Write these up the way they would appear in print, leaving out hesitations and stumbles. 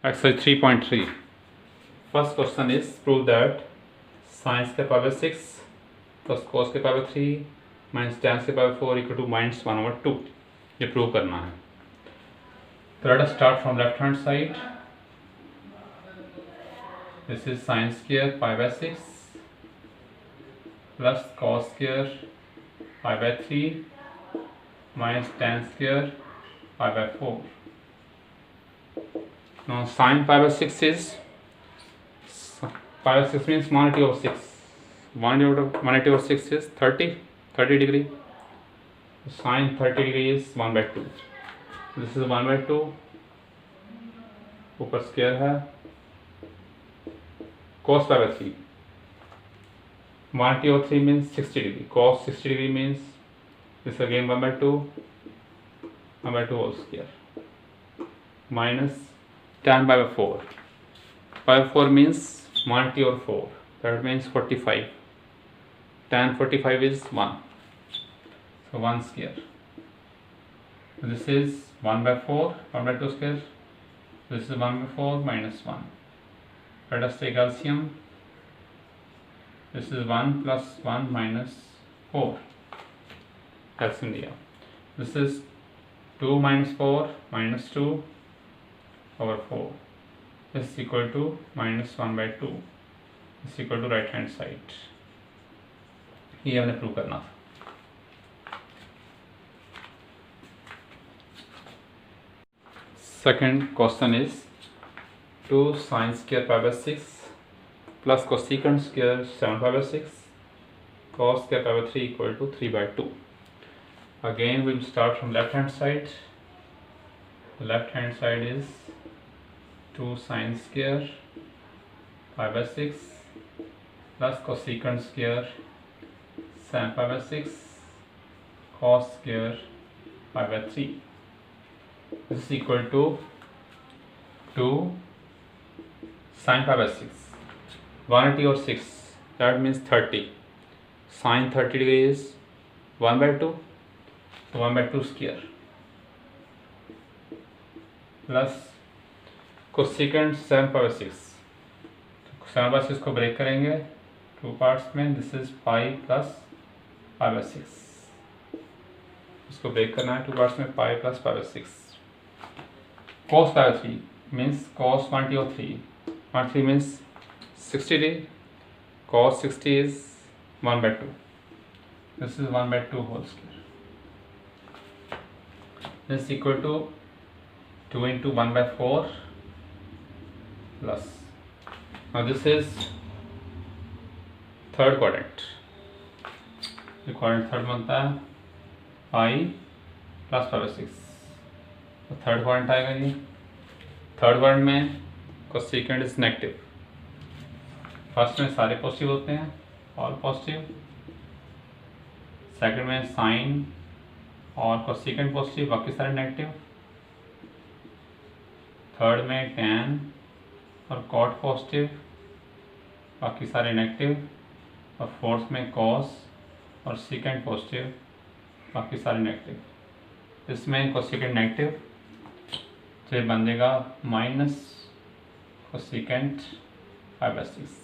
Exercise 3.3. First question is prove that sin के power 6 plus cos के power 3 minus tan के power 4 equal to minus 1/2. ये prove करना है. So let us start from left hand side. This is sin square pi by 6 plus cos square pi by 3 minus tan square pi by 4. Now sin pi by 6 is pi by 6 means 180 over 6. 180 over 6 is 30 degree. Sin 30 degree is 1/2. This is 1/2. ऊपर square है. Cos pi by 3. 180 over 3 means 60 degree. Cos 60 degree means this again 1/2. 1/2 whole square. Minus tan pi by 4. Pi by 4 means 180 over 4. That means 45. Tan 45 is 1. So 1 square. So this is 1/4. 1/2 square. This is 1/4 minus 1. Let us take LCM. This is 1 plus 1 minus 4. LCM दिया. This is 2 minus 4 minus 2 over 4. This is equal to minus 1/2. This is equal to right hand side. ये हमने prove करना था. Second question is 2 sin square pi by 6 plus cosecant square 7 pi by 6 cos square pi by 3 equal to 3/2. Again we will start from left hand side. The left hand side is 2 sin square pi by 6 plus cosecant square sin pi by 6 cos square pi by 3. This is equal to 2 sin pi by 6. 180 over 6. That means 30. Sin 30 degree is 1/2. So 1/2 square. Plus cosecant 7 pi by 6. 7 by 6 को break करेंगे 2 parts में. This is pi plus pi by 6. इसको break करना है 2 parts में. pi plus pi by 6. Cos pi by 3 means cos 180 over 3. 180 means 60 degree. Cos 60 is 1/2. This is 1/2 whole square. This is equal to 2 into 1/4 plus. Now this is third quadrant. ये quadrant third बनता है pi plus pi by 6. तो third quadrant आएगा ये. Third quadrant में cosecant is negative. First में सारे positive होते हैं, ऑल पॉजिटिव. सेकंड में साइन और कोसेकेंट पॉजिटिव, बाकी सारे नेगेटिव. थर्ड में टैन और कॉट पॉजिटिव, बाकी सारे नेगेटिव. और फोर्थ में कॉस और सेकेंट पॉजिटिव, बाकी सारे नेगेटिव. इसमें कोसेकेंट नेगेटिव तो ये बनेगा माइनस कोसेकेंट pi by 6.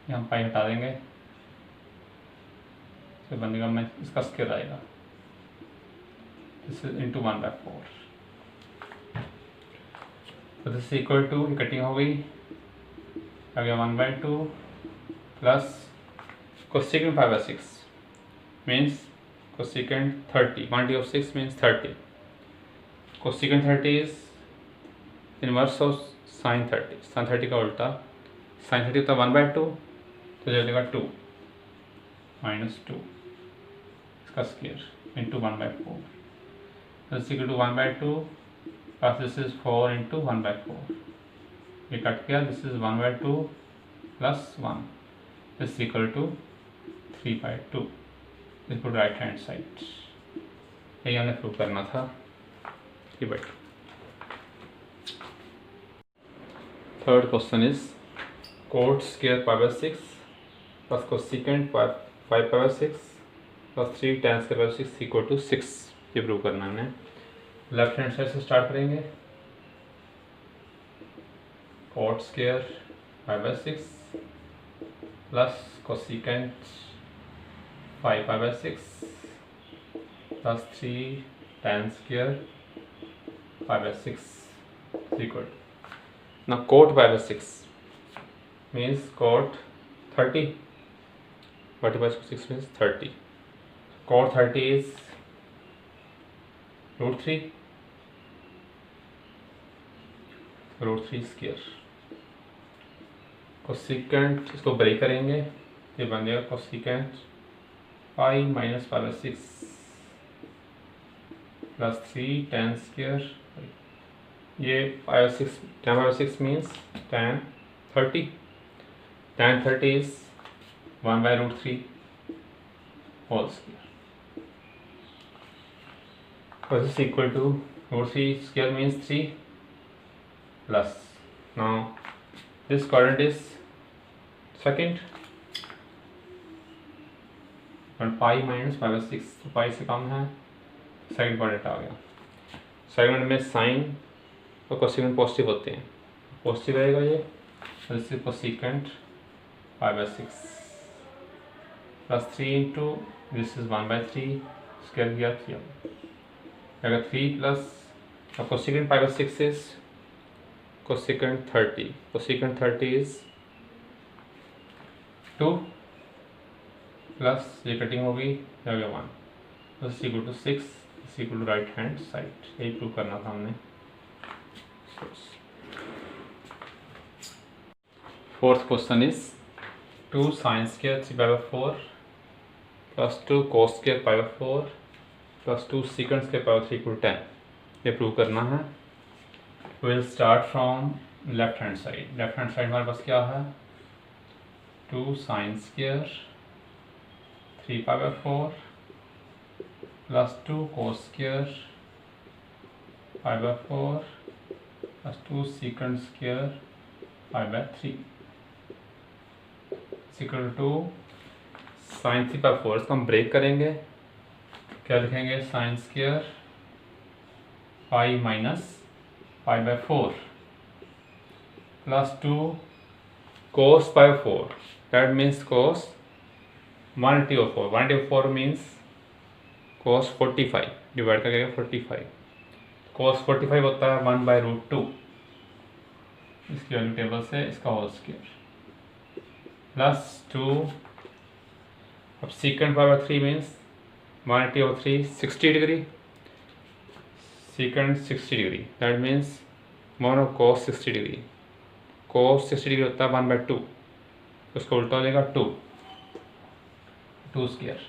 ये हम पाई हटा देंगे तो बनेगा मैं इसका स्क्वायर आएगा. This is into 1/4. तो दिस इक्वल टू कटिंग हो गई आ गया 1/2 plus cosecant pi by 6 means cosecant 30. 180 over 6 means 30. Cosecant 30 is inverse of sin 30. Sin 30 का उल्टा. Sin 30 होता 1/2 तो जो देगा 2 minus 2 इसका square into 1/4. This equal to 1/2 plus this is 4 into 1/4. ये कट गया. This is 1/2 plus 1. This equal to 3/2. इसको राइट हैंड साइड. यही हमने प्रूव करना था कि बैठ. Third question is cot square pi by 6 plus cosecant 5 pi by 6 plus 3 tan square pi by 6 equal to 6. ये प्रूव करना है. लेफ्ट हैंड साइड से स्टार्ट करेंगे. cot square 5/6 plus cosecant 5/6 plus 3 tan square 5/6 is equal. Now cot 5/6 means cot 30 multiplied by 6 means 30. Cot 30 is √3 square. Cosecant इसको break करेंगे, ये बन जाएगा cosecant pi minus 5/6 plus 3 tan square. ये 5/6 tan 5/6 means tan 30. tan 30 is 1/√3 whole square. This is equal to √3 square means 3 plus. Now this quadrant is second and pi minus 5/6, तो पाई से कम है, second quadrant आ गया. Second में sign और cosecant positive होते हैं, positive रहेगा ये. This is cosecant 5/6 plus 3 into this is 1/3 square किया 3 अगर 3 plus cosecant 5/6 is cosecant 30. Cosecant 30 is 2 plus ये कटिंग होगी या 1. तो is equal to 6 is equal to right hand side. यही प्रूव करना था हमने. Fourth question is 2 sin square 3/4 plus 2 cos square 5/4 plus 2 secant square 5/3 equal 10. ये प्रूव करना है. We'll start from left hand side. Left hand side हमारे पास क्या है? 2 sin square 3/4 plus 2 cos square 5/4 plus 2 secant square 5/3 is equal to sin 3/4. इसको हम break करेंगे, क्या लिखेंगे? sin square 5 minus 5/4 plus 2 cos 5/4. That means cos 1/4. 1/4 means cos 45. Divide करके 45. cos 45 होता है 1/√2. इसकी वैल्यू टेबल से इसका होल स्क्वायर प्लस 2. अब secant 5/3 means 1/3 60 degree. secant 60 degree. That means mono cos 60 degree. cos 60 degree होता है 1/2. उसको उल्टा हो जाएगा 2 स्क्वायर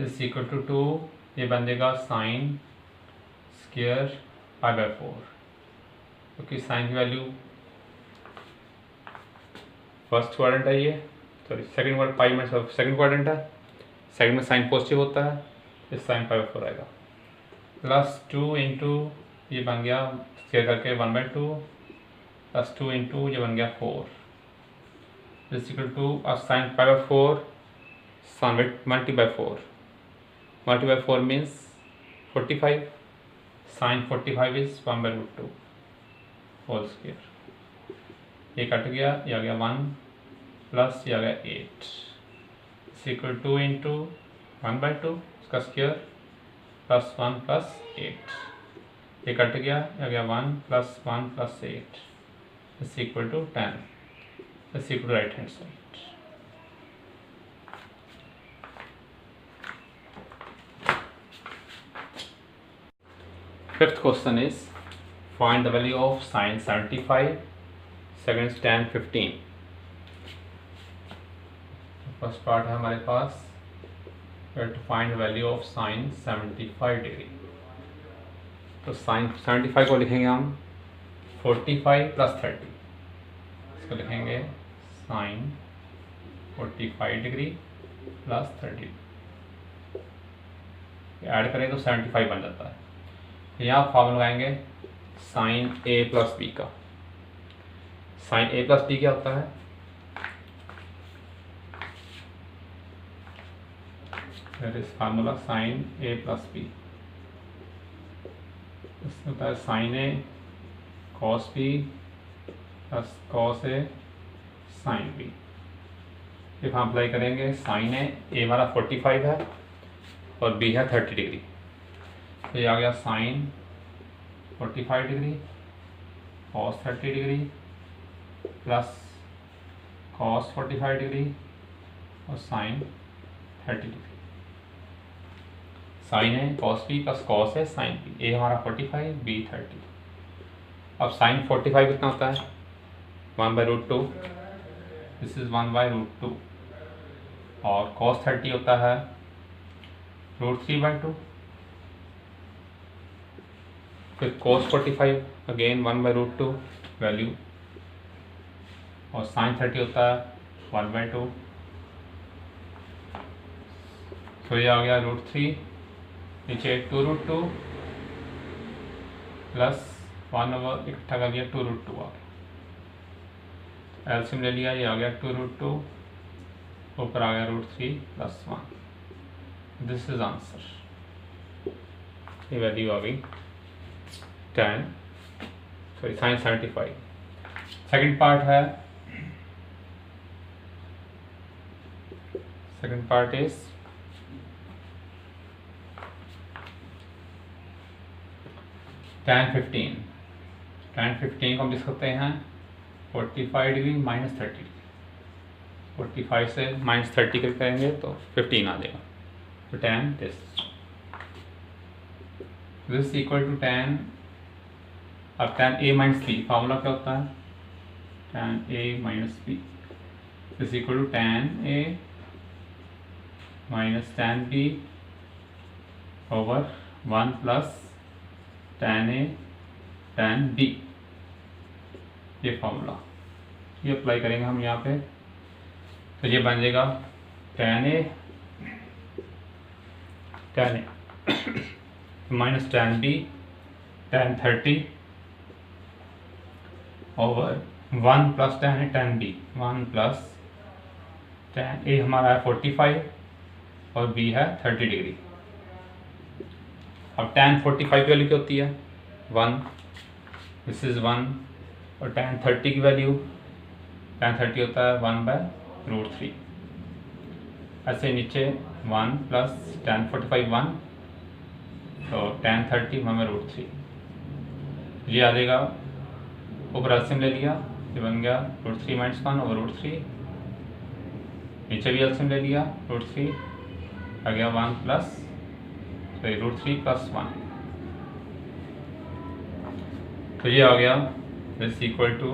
इज इक्वल टू 2. ये बन जाएगा साइन स्क्वायर 5/4 क्योंकि साइन की वैल्यू फर्स्ट क्वाड्रेंट है, ये सॉरी सेकंड क्वाड्रेंट पाई में सेकंड क्वाड्रेंट है. सेकंड में साइन पॉजिटिव होता है, इस साइन 5/4 आएगा प्लस 2 इंटू ये बन गया स्क्वायर करके 1/2 प्लस 2 इंटू ये बन गया 4 is equal to sine 5/4 sine multiply 4 means 45. Sine 45 is 1/√2 whole square. ये कट गया, ये आ गया 1 प्लस ये आ गया 8 इज इक्वल टू इंटू 1/2 इसका स्क्वायर प्लस 1 प्लस 8. ये कट गया, ये आ गया 1 plus 1 plus 8 is equal to 10. Is equal to right hand side. Fifth question is find the value of sin 75 seconds tan 15. First part है हमारे पास to find the value of sin 75 degree. तो sin 75 को लिखेंगे हम 45 plus 30. इसको लिखेंगे sin 45 degree plus 30. Add करें तो 75 बन जाता है. यहाँ फॉर्मूला लगाएंगे साइन a प्लस बी का. साइन a प्लस बी क्या होता है? That is formula sine a plus B. इसमें होता है sine A cos B plus cos A sine B. if हम अप्लाई करेंगे साइन ए हमारा 45 है और बी है 30 डिग्री, तो ये आ गया sine 45 degree cos 30 degree plus cos 45 degree और sine 30 degree. Sine A cos B plus cos है साइन बी, ए हमारा 45 बी 30। अब साइन 45 कितना होता है 1/√2, दिस इज 1/√2 और cos 30 होता है √3/2, फिर cos 45 अगेन 1/√2 वैल्यू और sin 30 होता है 1/2। तो ये आ गया √3, नीचे 2√2 प्लस 1/, इकट्ठा कर दिया 2√2 आ गया, एलसीएम ले लिया, ये आ गया 2√2, ऊपर आ गया √3 + 1। दिस इज आंसर, ये वैल्यू आ गई sin 75। सेकंड पार्ट है, second part is tan 15। tan 15 को हम लिख सकते हैं 45 डिग्री माइनस 30 डिग्री, 45 से -30 करेंगे तो 15 आ जाएगा। तो tan this equal to tan, अब tan a minus B formula क्या होता है, tan a minus B this equal to tan a minus tan b over 1 plus tan a tan b, ये फार्मूला ये अप्लाई करेंगे हम यहाँ पे, तो ये बन जाएगा tan a minus tan b tan 30 over 1 plus tan a tan b, 1 plus tan a हमारा है 45 और b है 30 डिग्री। अब tan 45 की वैल्यू क्या होती है 1, दिस इज 1, और tan 30 की वैल्यू, tan 30 होता है 1/√3। ऐसे नीचे 1 प्लस tan 45 1, तो tan 30 1/√3, ये आ जाएगा, ऊपर एलसीएम ले लिया, ये बन गया √3 - 1 ओवर √3, नीचे भी एलसीएम ले लिया √3 आ गया 1 प्लस √3 + 1, तो ये आ गया this equal to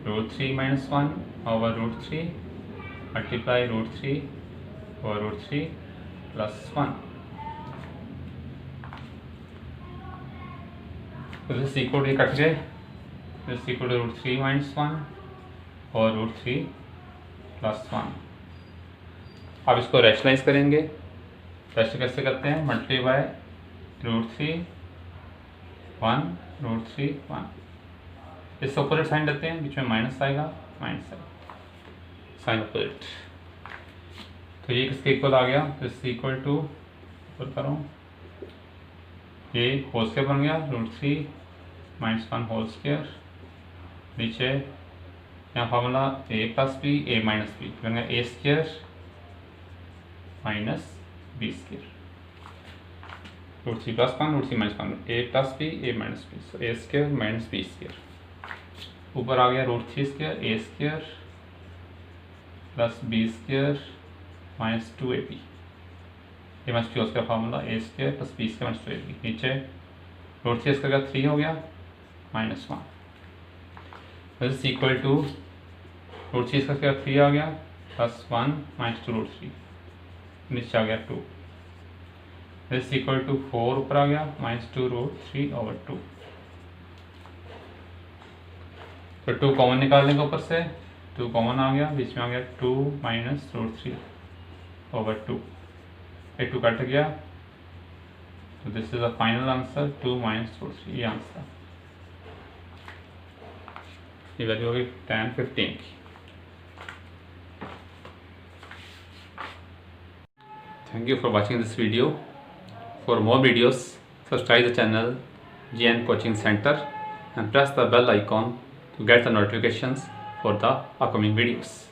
√3 - 1 over √3 multiply √3 over √3 + 1, तो दिस इक्वल टू कट गए, दिस इक्वल टू √3 - 1 और √3 + 1। अब इसको रैशनलाइज करेंगे, रैशनल कैसे करते हैं, मल्टीप्लाई √3 1 √3 1, इससे अपोजिट साइन लेते हैं, बीच में माइनस आएगा, माइनस आएगा, साइन अपोजिट, तो ये किसके इक्वल आ गया, दिस इक्वल टू, ऊपर करो, ये होल स्क्वायर बन गया √3 - 1 होल स्क्वायर, नीचे यहाँ formula a + b a - b बन गया a² minus b², √3 + 1 √3 - 1 a + b a - b, so a² minus b², ऊपर आ गया √3² a² plus b² minus 2ab, ये मस्ट बी उसका formula a² + b² minus 2ab, नीचे √3 का 3 हो गया -1, दिस इक्वल टू √3 का 3 आ गया प्लस 1 - 2 √3, नीचे आ गया 2, दिस इक्वल टू 4 ऊपर आ गया -2 √3 ओवर 2, तो 2 कॉमन निकाल लेंगे, ऊपर से 2 कॉमन आ गया, बीच में आ गया 2 - √3 ओवर 2, ये 2 कट गया, तो this is the final answer 2 - √3, ये आंसर, ये वैल्यू होगी tan 15 की। Thank you for watching this video. For more videos, subscribe the channel GN Coaching Center and press the bell icon to get the notifications for the upcoming videos.